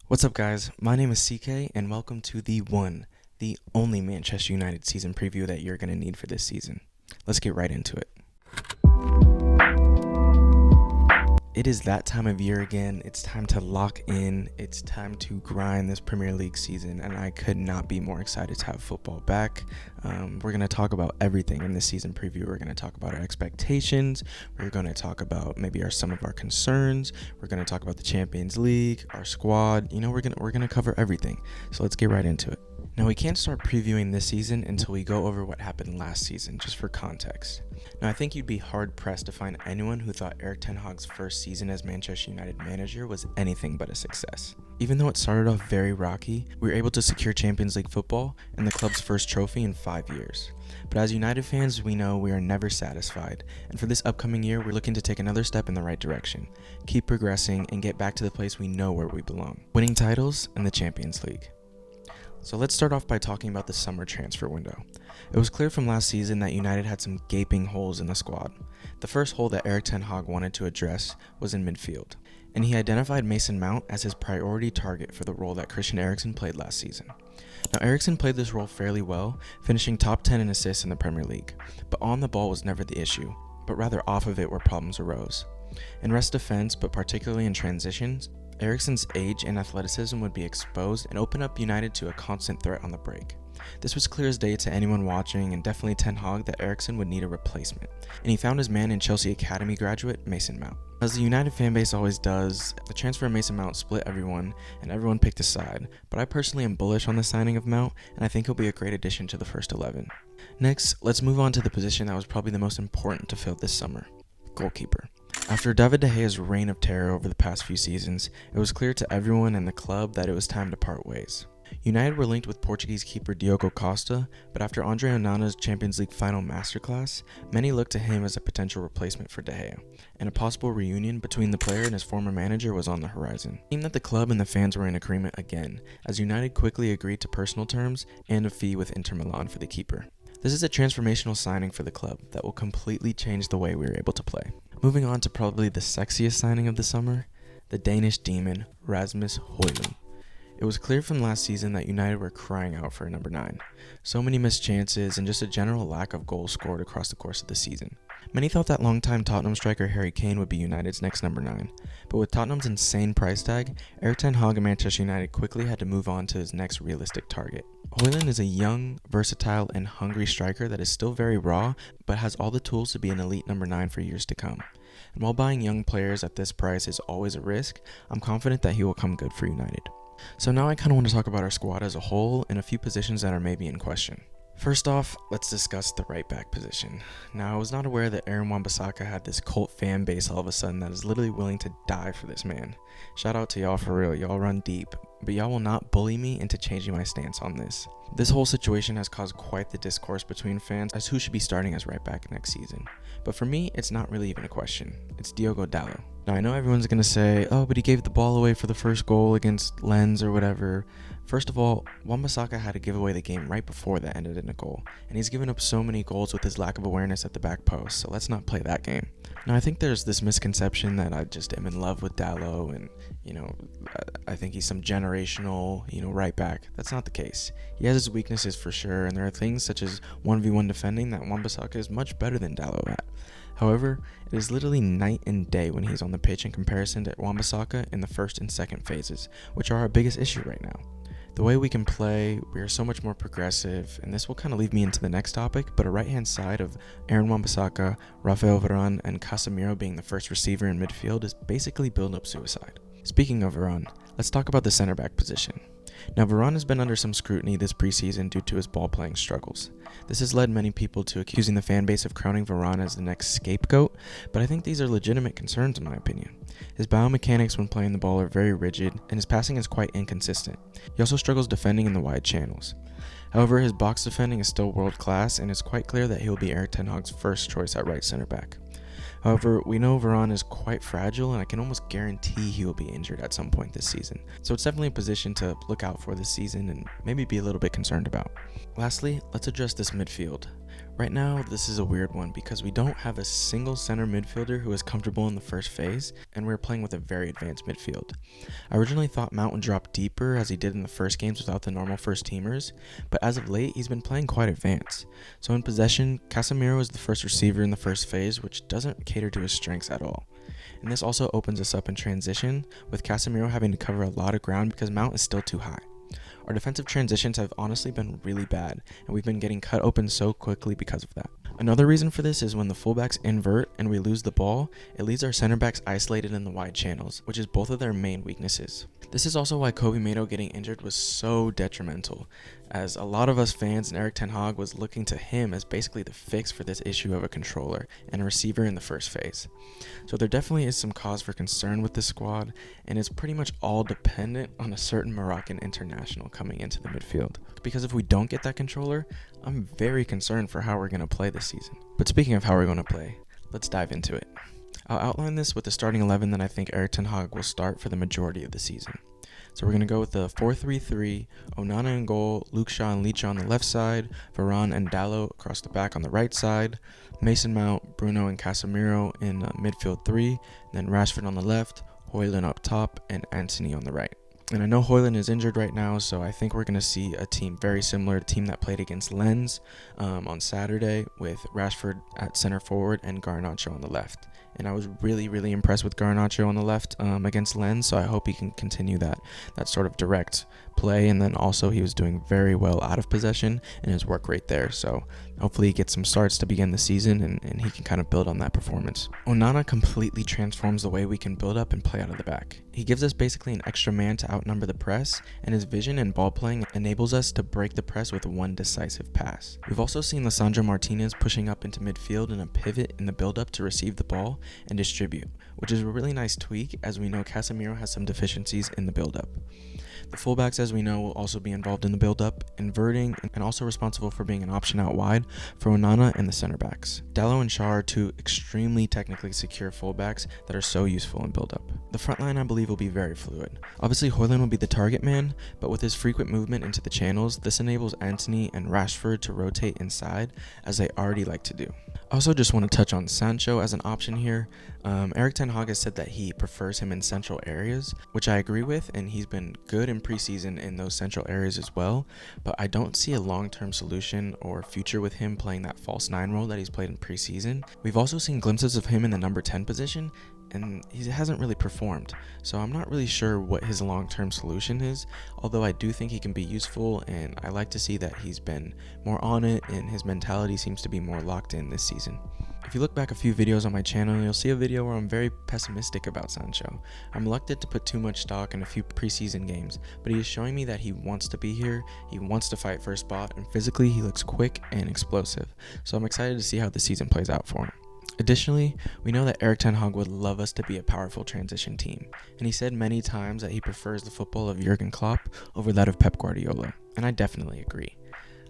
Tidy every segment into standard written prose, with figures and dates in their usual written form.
What's up, guys? My name is CK, and welcome to the only Manchester United season preview that you're going to need for this season. Let's get right into it. It is that time of year again. It's time to lock in. It's time to grind this Premier League season, and I could not be more excited to have football back. We're going to talk about everything in this season preview. We're going to talk about our expectations. We're going to talk about maybe some of our concerns. We're going to talk about the Champions League, our squad. We're going to cover everything. So let's get right into it. Now, we can't start previewing this season until we go over what happened last season, just for context. Now, I think you'd be hard-pressed to find anyone who thought Erik ten Hag's first season as Manchester United manager was anything but a success. Even though it started off very rocky, we were able to secure Champions League football and the club's first trophy in 5 years. But as United fans, we know we are never satisfied, and for this upcoming year, we're looking to take another step in the right direction, keep progressing, and get back to the place we know where we belong, winning titles and the Champions League. So let's start off by talking about the summer transfer window. It was clear from last season that United had some gaping holes in the squad. The first hole that Erik ten Hag wanted to address was in midfield, and he identified Mason Mount as his priority target for the role that Christian Eriksen played last season. Now, Eriksen played this role fairly well, finishing top 10 in assists in the Premier League, but on the ball was never the issue, but rather off of it where problems arose. In rest defense, but particularly in transitions, Eriksen's age and athleticism would be exposed and open up United to a constant threat on the break. This was clear as day to anyone watching, and definitely Ten Hag, that Eriksen would need a replacement, and he found his man in Chelsea Academy graduate Mason Mount. As the United fanbase always does, the transfer of Mason Mount split everyone, and everyone picked a side, but I personally am bullish on the signing of Mount, and I think he'll be a great addition to the first 11. Next, let's move on to the position that was probably the most important to fill this summer: goalkeeper. After David De Gea's reign of terror over the past few seasons, it was clear to everyone in the club that it was time to part ways. United were linked with Portuguese keeper Diogo Costa, but after Andre Onana's Champions League final masterclass, many looked to him as a potential replacement for De Gea, and a possible reunion between the player and his former manager was on the horizon. It seemed that the club and the fans were in agreement again, as United quickly agreed to personal terms and a fee with Inter Milan for the keeper. This is a transformational signing for the club that will completely change the way we are able to play. Moving on to probably the sexiest signing of the summer, the Danish demon, Rasmus Højlund. It was clear from last season that United were crying out for a number 9. So many missed chances and just a general lack of goals scored across the course of the season. Many thought that longtime Tottenham striker Harry Kane would be United's next number 9, but with Tottenham's insane price tag, Erik ten Hag and Manchester United quickly had to move on to his next realistic target. Højlund is a young, versatile, and hungry striker that is still very raw, but has all the tools to be an elite number 9 for years to come. And while buying young players at this price is always a risk, I'm confident that he will come good for United. So now I kind of want to talk about our squad as a whole and a few positions that are maybe in question. First off, let's discuss the right back position. Now, I was not aware that Aaron Wan-Bissaka had this cult fan base all of a sudden that is literally willing to die for this man. Shout out to y'all for real, y'all run deep, but y'all will not bully me into changing my stance on this. This whole situation has caused quite the discourse between fans as who should be starting as right back next season. But for me, it's not really even a question. It's Diogo Dalot. Now, I know everyone's going to say, oh, but he gave the ball away for the first goal against Lens or whatever. First of all, Wan-Bissaka had to give away the game right before that ended in a goal, and he's given up so many goals with his lack of awareness at the back post, so let's not play that game. Now, I think there's this misconception that I just am in love with Dalot and, I think he's some generational, right back. That's not the case. He has his weaknesses for sure, and there are things such as 1v1 defending that Wan-Bissaka is much better than Dalot at. However, it is literally night and day when he's on the pitch in comparison to Wan-Bissaka in the first and second phases, which are our biggest issue right now. The way we can play, we are so much more progressive, and this will kind of lead me into the next topic, but a right-hand side of Aaron Wan-Bissaka, Rafael Varane, and Casemiro being the first receiver in midfield is basically build-up suicide. Speaking of Varane, let's talk about the center-back position. Now, Varane has been under some scrutiny this preseason due to his ball-playing struggles. This has led many people to accusing the fanbase of crowning Varane as the next scapegoat, but I think these are legitimate concerns in my opinion. His biomechanics when playing the ball are very rigid, and his passing is quite inconsistent. He also struggles defending in the wide channels. However, his box defending is still world-class, and it's quite clear that he will be Erik ten Hag's first choice at right center-back. However, we know Varane is quite fragile, and I can almost guarantee he will be injured at some point this season. So it's definitely a position to look out for this season and maybe be a little bit concerned about. Lastly, let's address this midfield. Right now, this is a weird one because we don't have a single center midfielder who is comfortable in the first phase, and we're playing with a very advanced midfield. I originally thought Mount would drop deeper as he did in the first games without the normal first teamers, but as of late, he's been playing quite advanced. So in possession, Casemiro is the first receiver in the first phase, which doesn't cater to his strengths at all. And this also opens us up in transition, with Casemiro having to cover a lot of ground because Mount is still too high. Our defensive transitions have honestly been really bad, and we've been getting cut open so quickly because of that. Another reason for this is when the fullbacks invert and we lose the ball, it leaves our center backs isolated in the wide channels, which is both of their main weaknesses. This is also why Kobbie Mainoo getting injured was so detrimental, as a lot of us fans and Erik ten Hag was looking to him as basically the fix for this issue of a controller and a receiver in the first phase. So there definitely is some cause for concern with this squad, and it's pretty much all dependent on a certain Moroccan international coming into the midfield. Because if we don't get that controller, I'm very concerned for how we're going to play this season. But speaking of how we're going to play, let's dive into it. I'll outline this with the starting 11 that I think Erik ten Hag will start for the majority of the season. So we're going to go with the 4-3-3, Onana in goal, Luke Shaw and Licha on the left side, Varane and Dalot across the back on the right side, Mason Mount, Bruno and Casemiro in midfield 3, then Rashford on the left, Højlund up top, and Antony on the right. And I know Højlund is injured right now, so I think we're going to see a team very similar to the team that played against Lens on Saturday, with Rashford at center forward and Garnacho on the left. And I was really impressed with Garnacho on the left against Lens, so I hope he can continue that sort of direct play. And then also he was doing very well out of possession and his work rate there, so hopefully he gets some starts to begin the season and he can kind of build on that performance. Onana completely transforms the way we can build up and play out of the back. He gives us basically an extra man to outnumber the press, and his vision and ball playing enables us to break the press with one decisive pass. We've also seen Lisandro Martinez pushing up into midfield in a pivot in the build-up to receive the ball and distribute, which is a really nice tweak as we know Casemiro has some deficiencies in the build-up. The fullbacks, as we know, will also be involved in the build-up, inverting, and also responsible for being an option out wide for Onana and the center backs. Dalot and Shaw are two extremely technically secure fullbacks that are so useful in build-up. The front line, I believe, will be very fluid. Obviously, Højlund will be the target man, but with his frequent movement into the channels, this enables Antony and Rashford to rotate inside, as they already like to do. I also just want to touch on Sancho as an option here. Erik ten Hag has said that he prefers him in central areas, which I agree with, and he's been good in preseason in those central areas as well, but I don't see a long-term solution or future with him playing that false 9 role that he's played in preseason. We've also seen glimpses of him in the number 10 position, and he hasn't really performed, so I'm not really sure what his long-term solution is, although I do think he can be useful, and I like to see that he's been more on it and his mentality seems to be more locked in this season. If you look back a few videos on my channel, you'll see a video where I'm very pessimistic about Sancho. I'm reluctant to put too much stock in a few preseason games, but he is showing me that he wants to be here, he wants to fight for a spot, and physically he looks quick and explosive, so I'm excited to see how the season plays out for him. Additionally, we know that Erik ten Hag would love us to be a powerful transition team, and he said many times that he prefers the football of Jurgen Klopp over that of Pep Guardiola, and I definitely agree.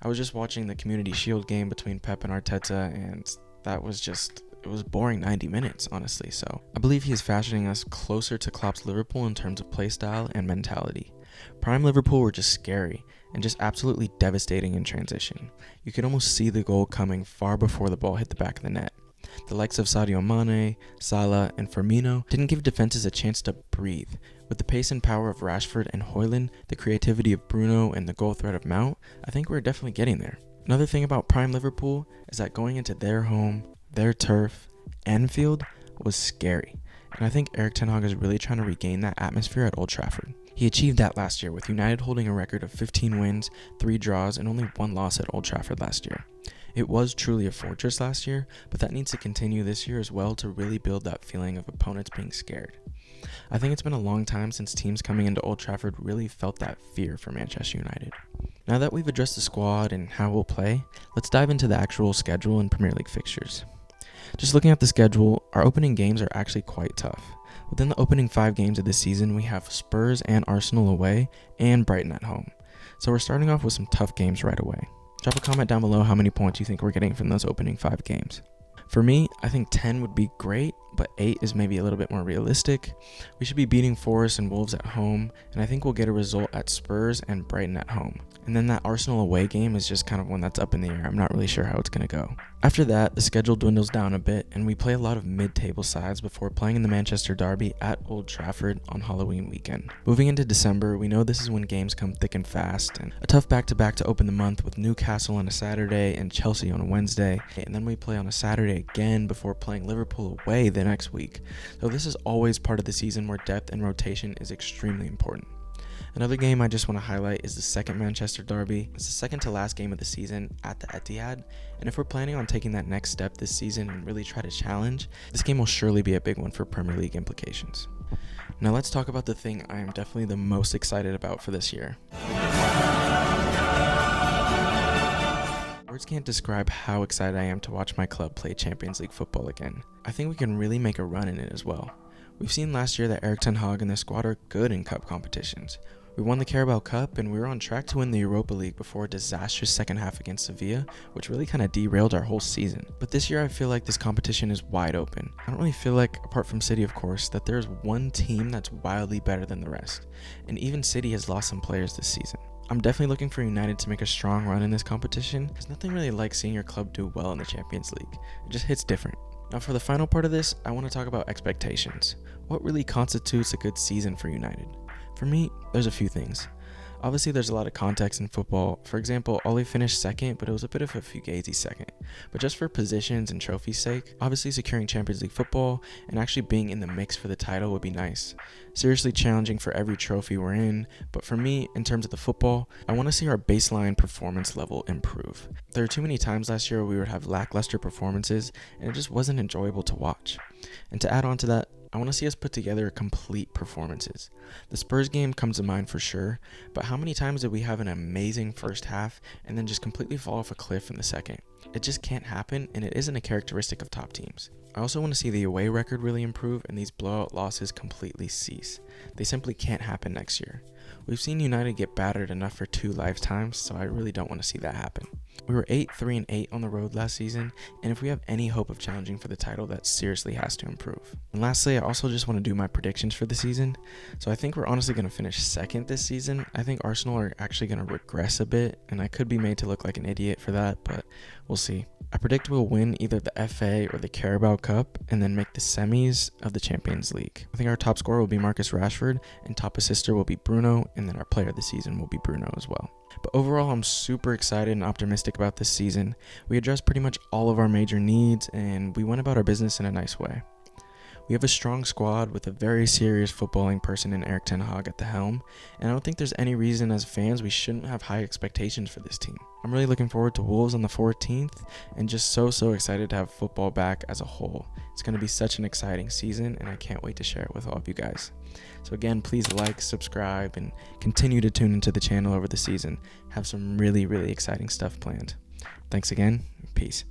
I was just watching the Community Shield game between Pep and Arteta, and it was boring 90 minutes, honestly, so I believe he is fashioning us closer to Klopp's Liverpool in terms of play style and mentality. Prime Liverpool were just scary and just absolutely devastating in transition. You could almost see the goal coming far before the ball hit the back of the net. The likes of Sadio Mane, Salah, and Firmino didn't give defenses a chance to breathe. With the pace and power of Rashford and Højlund, the creativity of Bruno, and the goal threat of Mount, I think we're definitely getting there. Another thing about Prime Liverpool is that going into their home, their turf, Anfield, was scary. And I think Erik ten Hag is really trying to regain that atmosphere at Old Trafford. He achieved that last year, with United holding a record of 15 wins, 3 draws, and only 1 loss at Old Trafford last year. It was truly a fortress last year, but that needs to continue this year as well to really build that feeling of opponents being scared. I think it's been a long time since teams coming into Old Trafford really felt that fear for Manchester United. Now that we've addressed the squad and how we'll play, let's dive into the actual schedule and Premier League fixtures. Just looking at the schedule, our opening games are actually quite tough. Within the opening 5 games of this season, we have Spurs and Arsenal away and Brighton at home. So we're starting off with some tough games right away. Drop a comment down below how many points you think we're getting from those opening 5 games. For me, I think 10 would be great, but 8 is maybe a little bit more realistic. We should be beating Forest and Wolves at home, and I think we'll get a result at Spurs and Brighton at home. And then that Arsenal away game is just kind of one that's up in the air. I'm not really sure how it's going to go. After that, the schedule dwindles down a bit, and we play a lot of mid-table sides before playing in the Manchester Derby at Old Trafford on Halloween weekend. Moving into December, we know this is when games come thick and fast, and a tough back-to-back to open the month with Newcastle on a Saturday and Chelsea on a Wednesday, and then we play on a Saturday again before playing Liverpool away the next week. So this is always part of the season where depth and rotation is extremely important. Another game I just want to highlight is the second Manchester Derby. It's the second to last game of the season at the Etihad, and if we're planning on taking that next step this season and really try to challenge, this game will surely be a big one for Premier League implications. Now let's talk about the thing I am definitely the most excited about for this year. Words can't describe how excited I am to watch my club play Champions League football again. I think we can really make a run in it as well. We've seen last year that Erik ten Hag and their squad are good in cup competitions. We won the Carabao Cup and we were on track to win the Europa League before a disastrous second half against Sevilla, which really kind of derailed our whole season. But this year I feel like this competition is wide open. I don't really feel like, apart from City of course, that there's one team that's wildly better than the rest. And even City has lost some players this season. I'm definitely looking for United to make a strong run in this competition. There's nothing really like seeing your club do well in the Champions League. It just hits different. Now for the final part of this, I want to talk about expectations. What really constitutes a good season for United? For me, there's a few things. Obviously, there's a lot of context in football. For example, Ole finished second, but it was a bit of a fugazi second. But just for positions and trophies' sake, obviously securing Champions League football and actually being in the mix for the title would be nice. Seriously challenging for every trophy we're in, but for me, in terms of the football, I want to see our baseline performance level improve. There are too many times last year where we would have lackluster performances, and it just wasn't enjoyable to watch. And to add on to that, I want to see us put together complete performances. The Spurs game comes to mind for sure, but how many times did we have an amazing first half and then just completely fall off a cliff in the second? It just can't happen, and it isn't a characteristic of top teams. I also want to see the away record really improve and these blowout losses completely cease. They simply can't happen next year. We've seen United get battered enough for 2 lifetimes, so I really don't want to see that happen. We were 8-3-8 on the road last season, and if we have any hope of challenging for the title, that seriously has to improve. And lastly, I also just want to do my predictions for the season. So I think we're honestly going to finish second this season. I think Arsenal are actually going to regress a bit, and I could be made to look like an idiot for that, but we'll see. I predict we'll win either the FA or the Carabao Cup and then make the semis of the Champions League. I think our top scorer will be Marcus Rashford, and top assister will be Bruno, and then our player of the season will be Bruno as well. But overall, I'm super excited and optimistic about this season. We addressed pretty much all of our major needs, and we went about our business in a nice way. We have a strong squad with a very serious footballing person in Erik ten Hag at the helm, and I don't think there's any reason as fans we shouldn't have high expectations for this team. I'm really looking forward to Wolves on the 14th, and just so excited to have football back as a whole. It's going to be such an exciting season, and I can't wait to share it with all of you guys. So again, please like, subscribe, and continue to tune into the channel over the season. Have some really exciting stuff planned. Thanks again. Peace.